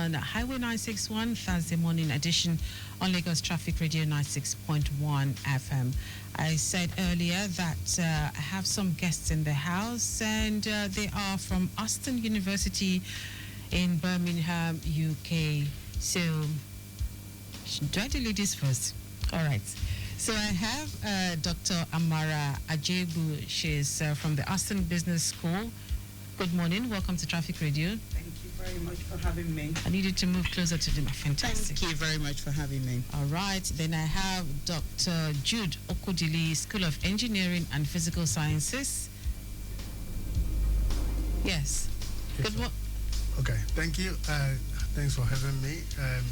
On Highway 961, Thursday morning edition on Lagos Traffic Radio 96.1 FM. I said earlier that I have some guests in the house, and they are from Aston University in Birmingham, UK. So, do I do ladies first? All right. So I have Dr. Amara Ajaegbu. She's from the Aston Business School. Good morning. Welcome to Traffic Radio. Thank you very much for having me. I needed to move closer to them. Fantastic. Thank you very much for having me. All right. Then I have Dr. Jude Onwudili, School of Engineering and Physical Sciences. Yes. Good morning. Okay. Thank you. Thanks for having me.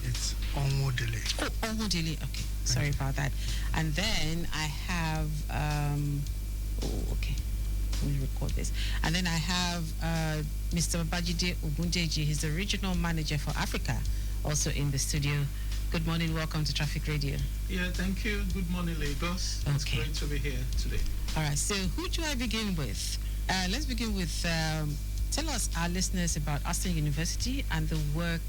It's Onwudili. Oh, Onwudili. Okay. Sorry about that. And then I have, okay. Let me record this. And then I have Mr. Babajide Ogundeji. He's the Regional Manager for Africa, also in the studio. Good morning. Welcome to Traffic Radio. Yeah, thank you. Good morning, Lagos. Okay. It's great to be here today. All right. So who do I begin with? Let's begin with, tell us, our listeners, about Aston University and the work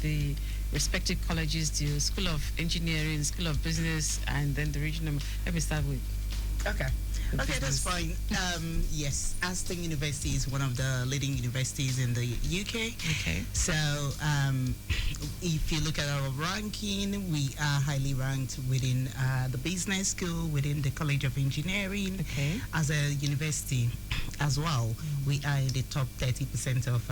the respective colleges do, School of Engineering, School of Business, and then the regional. Let me start with. Okay. Okay, that's fine. Yes, Aston University is one of the leading universities in the UK. Okay. So, if you look at our ranking, we are highly ranked within the business school, within the College of Engineering. Okay. As a university as well, we are in the top 30% of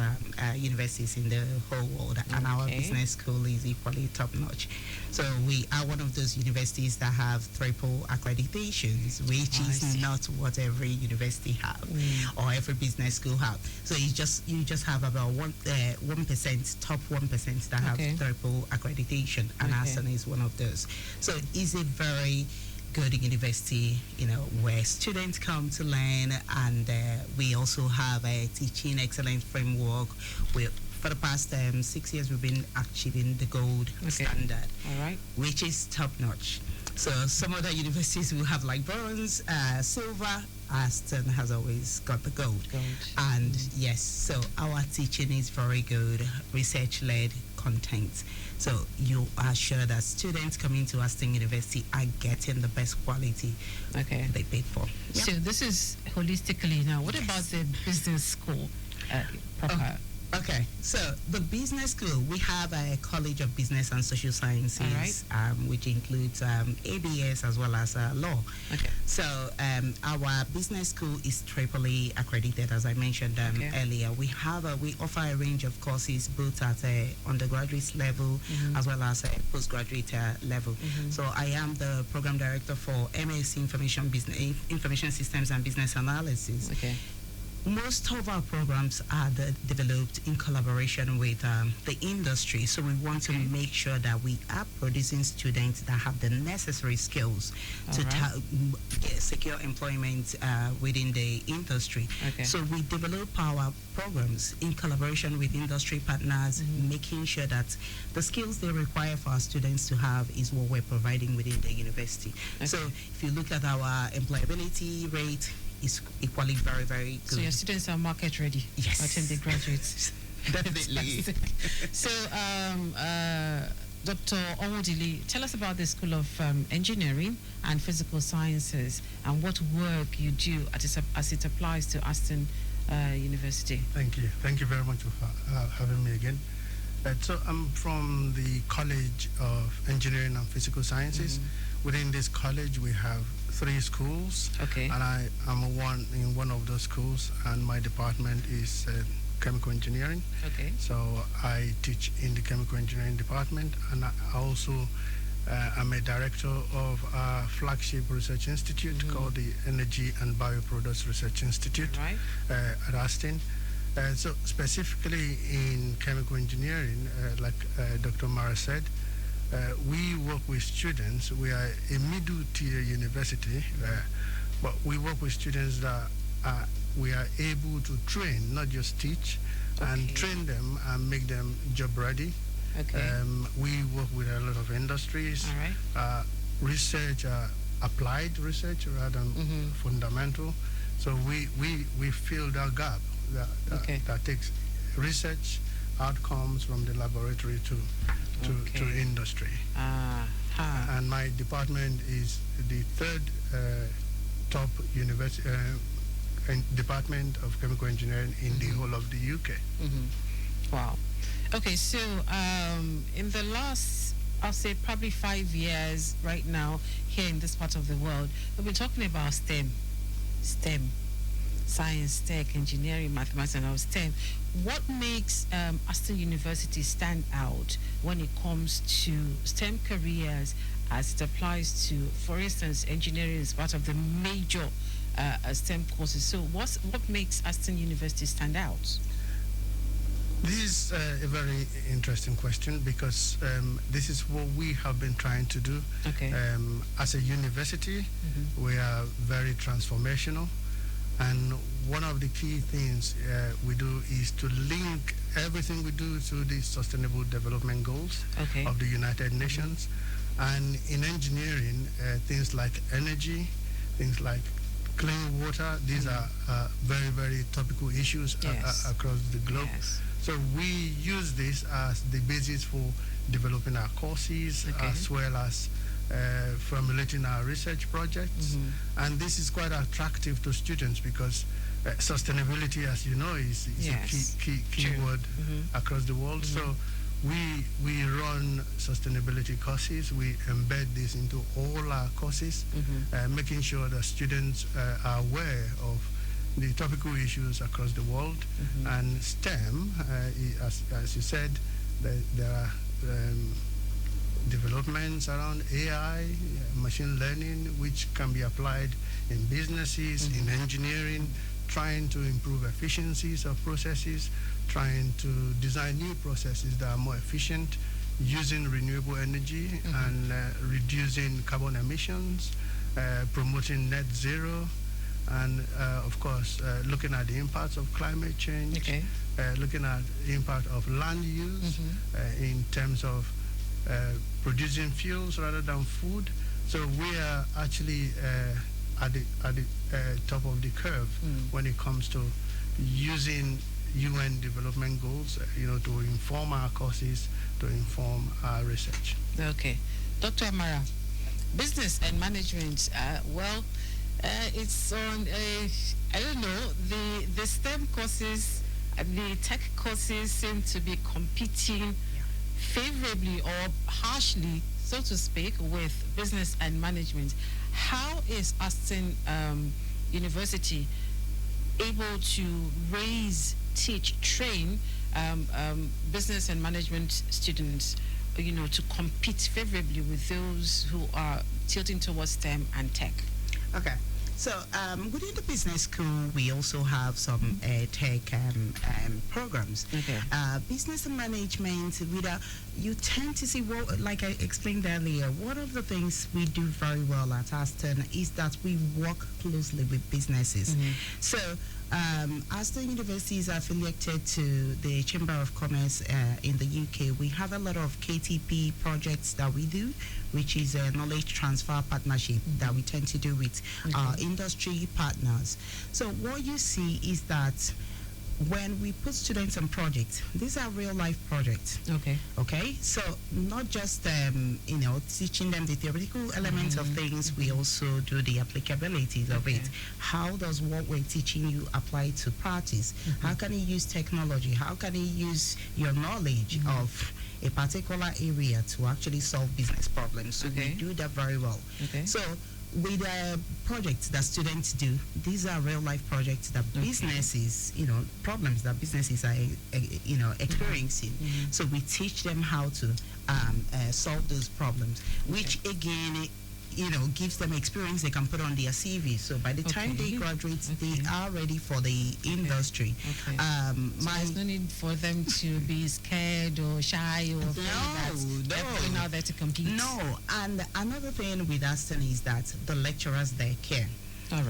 universities in the whole world, and our business school is equally top-notch. So we are one of those universities that have triple accreditations, which is not what every university have or every business school have. So you just have about 1%, top 1% that have triple accreditation, and Aston is one of those. So it's a very good university, where students come to learn, and we also have a teaching excellence framework. For the past 6 years, we've been achieving the gold standard, which is top-notch. So some other universities will have like bronze, silver. Aston has always got the gold. And yes, so our teaching is very good, research-led content. So you are sure that students coming to Aston University are getting the best quality they paid for. So this is holistically now. What about the business school proper? Okay, so the business school, we have a College of Business and Social Sciences, which includes ABS as well as law. Okay. So our business school is triply accredited, as I mentioned earlier. We offer a range of courses both at undergraduate level as well as postgraduate level. So I am the program director for MSc Information Systems and Business Analysis. Okay. Most of our programs are developed in collaboration with the industry. So we want to make sure that we are producing students that have the necessary skills to secure employment within the industry. So we develop our programs in collaboration with industry partners, making sure that the skills they require for our students to have is what we're providing within the university. So if you look at our employability rate, is equally very, very good. So your students are market ready by the time they graduate. Definitely. So, Dr. Onwudili, tell us about the School of Engineering and Physical Sciences and what work you do as it applies to Aston University. Thank you. Thank you very much for having me again. So I'm from the College of Engineering and Physical Sciences. Within this college, we have 3 schools, and I am in one of those schools, and my department is chemical engineering. So I teach in the chemical engineering department, and I also am a director of our flagship research institute called the Energy and Bioproducts Research Institute at Aston. So specifically in chemical engineering, like Dr. Mara said, we work with students. We are a middle-tier university, but we work with students that we are able to train, not just teach, and train them and make them job-ready. We work with a lot of industries, research, applied research rather than fundamental. So we fill that gap that takes research outcomes from the laboratory to industry. And my department is the third top university department of chemical engineering in the whole of the UK. Wow. Okay, so in the last, I'll say probably 5 years right now here in this part of the world, we've been talking about STEM, science, tech, engineering, mathematics, and all STEM. What makes Aston University stand out when it comes to STEM careers as it applies to, for instance, engineering is part of the major STEM courses. So what makes Aston University stand out? This is a very interesting question because this is what we have been trying to do. As a university, we are very transformational. And one of the key things we do is to link everything we do to the Sustainable Development Goals of the United Nations. And in engineering, things like energy, things like clean water, these are very, very topical issues across the globe. So we use this as the basis for developing our courses as well as formulating our research projects. And this is quite attractive to students because sustainability, as you know, is a key word across the world. So we run sustainability courses. We embed this into all our courses, making sure that students are aware of the topical issues across the world. And STEM, as you said, there are developments around AI, machine learning, which can be applied in businesses, in engineering, trying to improve efficiencies of processes, trying to design new processes that are more efficient, using renewable energy and reducing carbon emissions, promoting net zero, and of course looking at the impacts of climate change, looking at the impact of land use in terms of producing fuels rather than food. So we are actually at the top of the curve when it comes to using UN development goals, to inform our courses, to inform our research. Okay. Dr. Amara, business and management, it's on I don't know, the STEM courses and the tech courses seem to be competing favorably or harshly, so to speak, with business and management. How is Aston University able to raise, teach, train business and management students, to compete favorably with those who are tilting towards STEM and tech? Okay. So within the business school, we also have some tech programs. Business and management, you tend to see, like I explained earlier, one of the things we do very well at Aston is that we work closely with businesses. So Aston University is affiliated to the Chamber of Commerce in the UK. We have a lot of KTP projects that we do, which is a knowledge transfer partnership that we tend to do with our industry partners. So what you see is that when we put students on projects, these are real life projects. Okay. So not just teaching them the theoretical elements of things, we also do the applicabilities of it. How does what we're teaching you apply to practice? How can you use technology? How can you use your knowledge of a particular area to actually solve business problems? So we do that very well. So with the projects that students do, these are real life projects that businesses, problems that businesses are, experiencing. So we teach them how to solve those problems, which again, gives them experience they can put on their CV. So by the time they graduate, they are ready for the industry. So there's no need for them to be scared or shy or they're going out there to compete. No, and another thing with Aston is that the lecturers there care.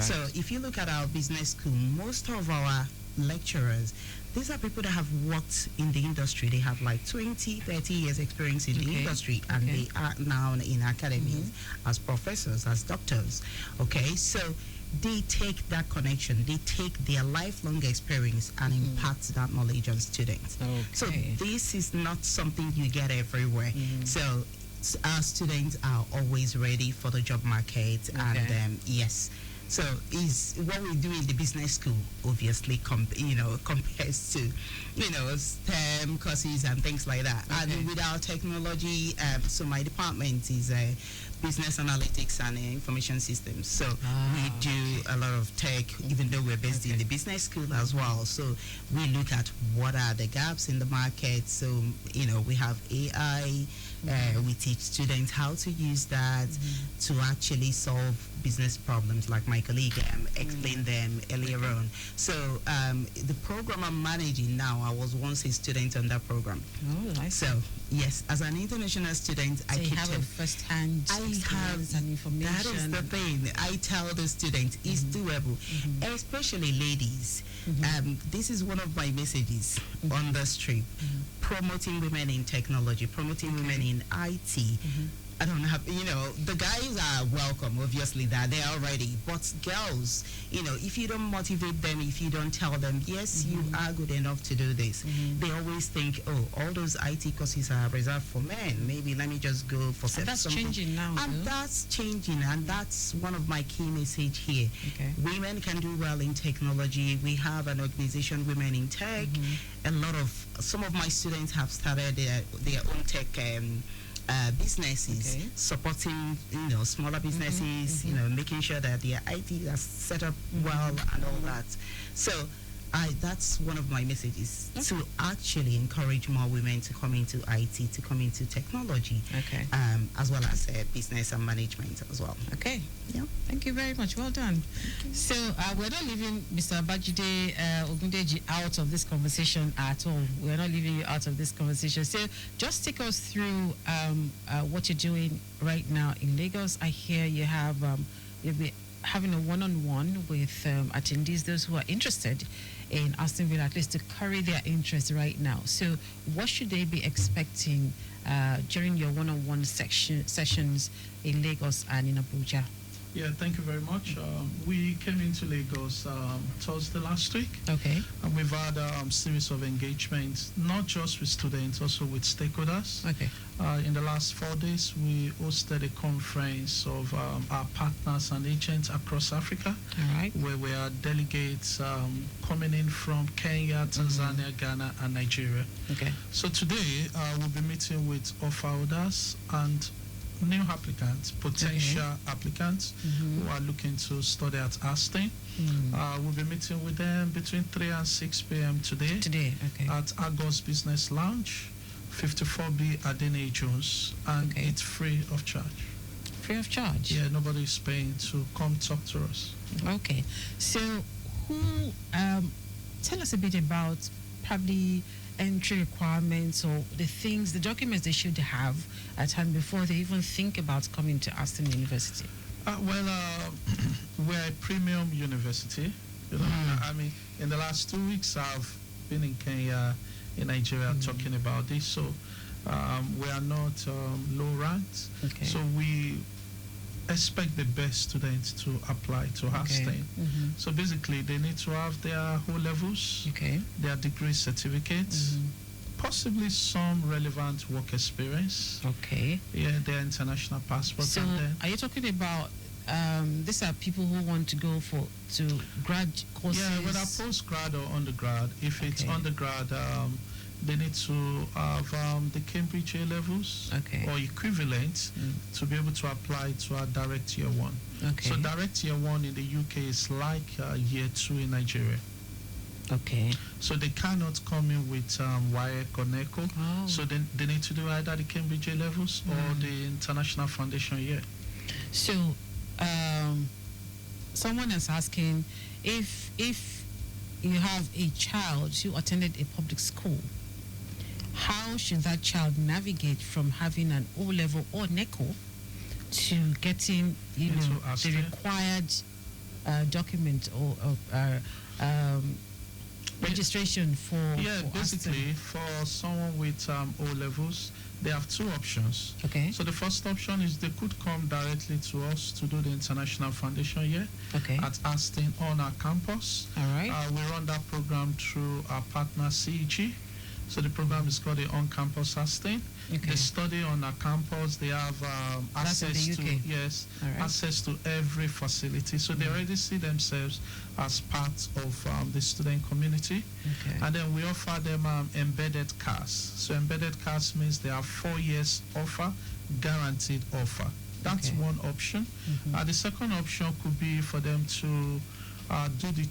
So if you look at our business school, most of our lecturers, these are people that have worked in the industry. They have like 20, 30 years experience in the industry, and they are now in academies as professors, as doctors. So they take that connection, they take their lifelong experience and impart that knowledge on students. So this is not something you get everywhere. So our students are always ready for the job market, and yes. So is what we do in the business school obviously compares to STEM courses and things like that. And with our technology, so my department is business analytics and information systems. So we do a lot of tech, even though we're based in the business school as well. So we look at what are the gaps in the market. So we have AI. We teach students how to use that to actually solve business problems, like my colleague explained them earlier on. So the program I'm managing now, I was once a student on that program. Oh, I see. So yes, as an international student, so you have a first-hand experience and information. That is the thing. I tell the students it's doable, especially ladies. This is one of my messages on the street. Promoting women in technology, promoting women in IT. I don't have, the guys are welcome, obviously, that they are ready. But girls, if you don't motivate them, if you don't tell them, yes, you are good enough to do this, they always think, oh, all those IT courses are reserved for men. Maybe let me just go for something. That's changing now. And that's changing, and that's one of my key message here. Women can do well in technology. We have an organization, Women in Tech. Some of my students have started their own tech businesses, supporting smaller businesses, making sure that their IT is set up well and all that. So that's one of my messages, to actually encourage more women to come into IT, to come into technology, as well as business and management as well. Thank you very much. Well done. So we're not leaving Mr. Babajide Ogundeji out of this conversation at all. We're not leaving you out of this conversation. So just take us through what you're doing right now in Lagos. I hear you have you'll be having a one-on-one with attendees, those who are interested in Aston Villa, at least to carry their interest right now. So what should they be expecting during your one-on-one sessions in Lagos and in Abuja? Yeah, thank you very much. We came into Lagos Thursday last week. And we've had a series of engagements, not just with students, also with stakeholders. In the last 4 days, we hosted a conference of our partners and agents across Africa, where we are delegates coming in from Kenya, Tanzania, Ghana, and Nigeria. So today, we'll be meeting with offer holders and new applicants, potential applicants who are looking to study at Aston. We'll be meeting with them between 3 and 6 p.m. today at Agos Business Lounge, 54B Adene Jones, and it's free of charge. Free of charge? Yeah, nobody is paying to come talk to us. So tell us a bit about probably entry requirements or the documents they should have at hand before they even think about coming to Aston University. We're a premium university. I mean, in the last 2 weeks, I've been in Kenya, in Nigeria, talking about this. So we are not low ranked. So we expect the best students to apply to Aston. So basically, they need to have their O levels, their degree certificates, possibly some relevant work experience. Their international passports. So are you talking about these are people who want to go to grad courses? Yeah, whether postgrad or undergrad. If it's undergrad, they need to have the Cambridge A levels or equivalent to be able to apply to our direct year 1. So direct year 1 in the UK is like year 2 in Nigeria. So they cannot come in with WAEC or NECO. So they need to do either the Cambridge A levels or the International Foundation year. So someone is asking if you have a child who attended a public school, how should that child navigate from having an O-level or NECO to getting, the required document or registration for basically Aston? for someone with O levels, they have two options. Okay. So the first option is they could come directly to us to do the international foundation year at Aston on our campus. All right. We run that program through our partner CEG. So the program is called the On-Campus Aston. Okay. They study on our campus. They have access to access to every facility. So they already see themselves as part of the student community. Okay. And then we offer them embedded CAS. So embedded CAS means they have 4 years offer, guaranteed offer. That's one option. The second option could be for them to do the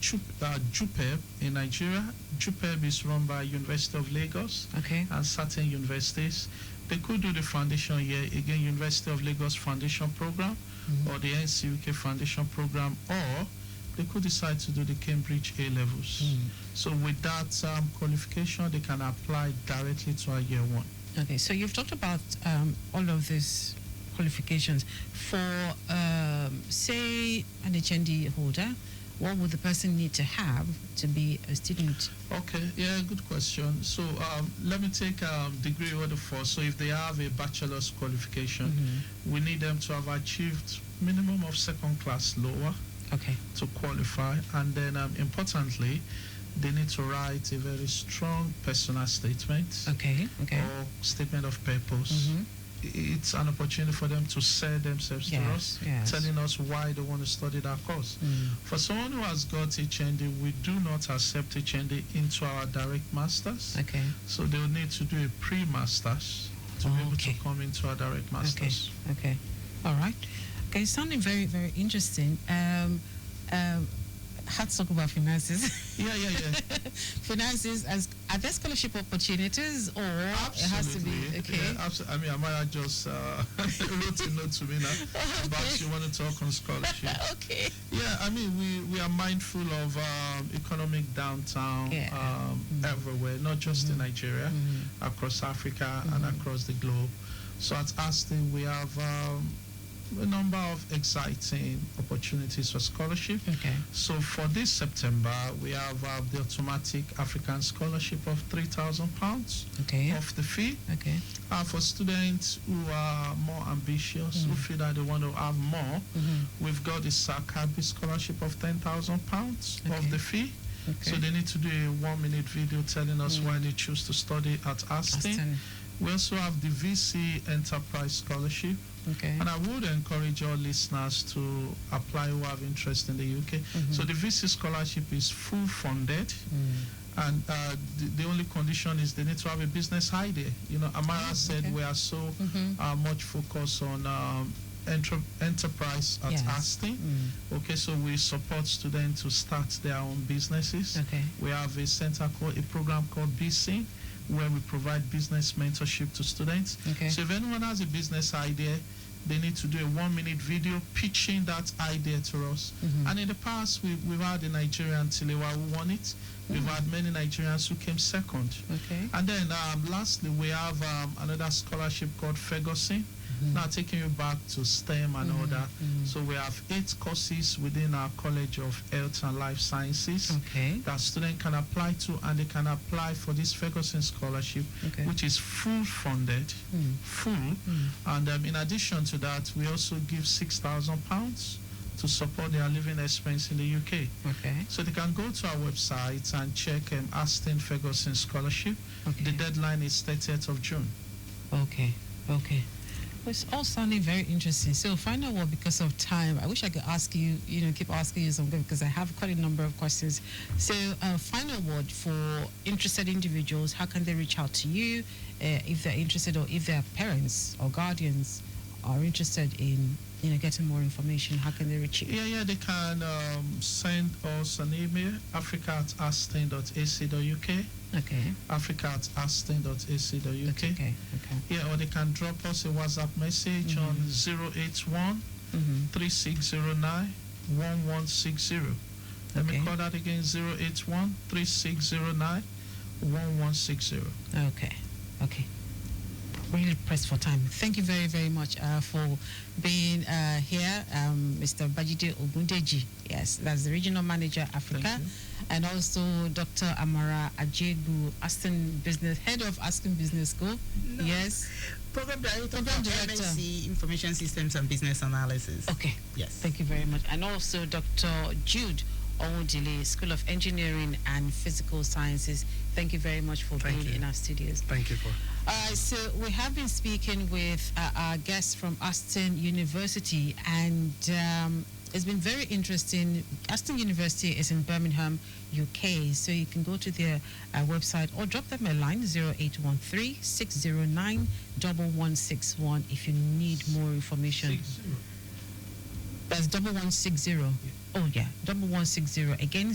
JUPEB in Nigeria. JUPEB is run by University of Lagos and certain universities. They could do the foundation year, again, University of Lagos Foundation Program or the NCUK Foundation Program, or they could decide to do the Cambridge A-levels. So with that qualification, they can apply directly to our year 1. Okay, so you've talked about all of these qualifications. For, say, an HND holder, what would the person need to have to be a student? Okay, yeah, good question. So let me take degree order first. So if they have a bachelor's qualification, we need them to have achieved minimum of second class lower to qualify. And then importantly, they need to write a very strong personal statement or statement of purpose. It's an opportunity for them to sell themselves to us, telling us why they want to study that course. For someone who has got HND, we do not accept HND into our direct masters. So they will need to do a pre-masters to be able to come into our direct masters. Okay. All right. Okay, sounding very, very interesting. Let's talk about finances. Finances, are there scholarship opportunities, or absolutely. It has to be I mean, Amara just wrote a note to me now about she wanted to talk on scholarship. Yeah, I mean, we are mindful of economic downtown everywhere, not just in Nigeria, across Africa and across the globe. So at Aston, we have a number of exciting opportunities for scholarship. So for this September, we have the automatic African scholarship of £3,000 off the fee. For students who are more ambitious, who feel that they want to have more, we've got the Sakabi scholarship of £10,000 off the fee. So they need to do a 1-minute video telling us why they choose to study at Aston. We also have the VC Enterprise Scholarship. And I would encourage all listeners to apply who have interest in the UK. So the VC scholarship is full funded. And the only condition is they need to have a business idea. You know, Amara said we are so much focused on enterprise at Aston. So we support students to start their own businesses. We have a program called BC, where we provide business mentorship to students. So if anyone has a business idea, they need to do a 1-minute video pitching that idea to us. And in the past, we've had a Nigerian Tilewa who won it. We've had many Nigerians who came second. And then lastly, we have another scholarship called Ferguson. Now taking you back to STEM and all that. So we have 8 courses within our College of Health and Life Sciences that students can apply to, and they can apply for this Ferguson scholarship, which is full funded, And in addition to that, we also give £6,000 to support their living expense in the UK. So they can go to our website and check Aston Ferguson scholarship. The deadline is 30th of June. It's all sounding very interesting. So final word, because of time, I wish I could ask you, keep asking you something, because I have quite a number of questions. So final word for interested individuals, how can they reach out to you if they're interested, or if their parents or guardians are interested in getting more information? How can they reach you? They can send us an email, africa@aston.ac.uk. africa@aston.ac.uk. Or they can drop us a WhatsApp message on 081 3609 1160. Let me call that again, 081 3609 1160. really pressed for time. Thank you very, very much for being here, Mr. Babajide Ogundeji. Yes, that's the Regional Manager, Africa. And also Dr. Amara Ajaegbu, Aston Business, Head of Aston Business School. No. Yes. Program Director MSc Information Systems and Business Analysis. Okay. Yes. Thank you very much. And also Dr. Jude, Onwudili, School of Engineering and Physical Sciences. Thank you very much for being in our studios. Thank you. So we have been speaking with our guests from Aston University, and it's been very interesting. Aston University is in Birmingham, UK, so you can go to their website or drop them a line, 0813-609-1161 if you need more information. 60. That's 1160. Yeah. Oh yeah, 1160. Again,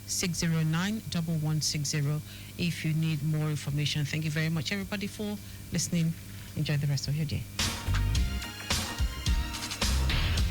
0813-609-1160 if you need more information. Thank you very much, everybody, for listening. Enjoy the rest of your day.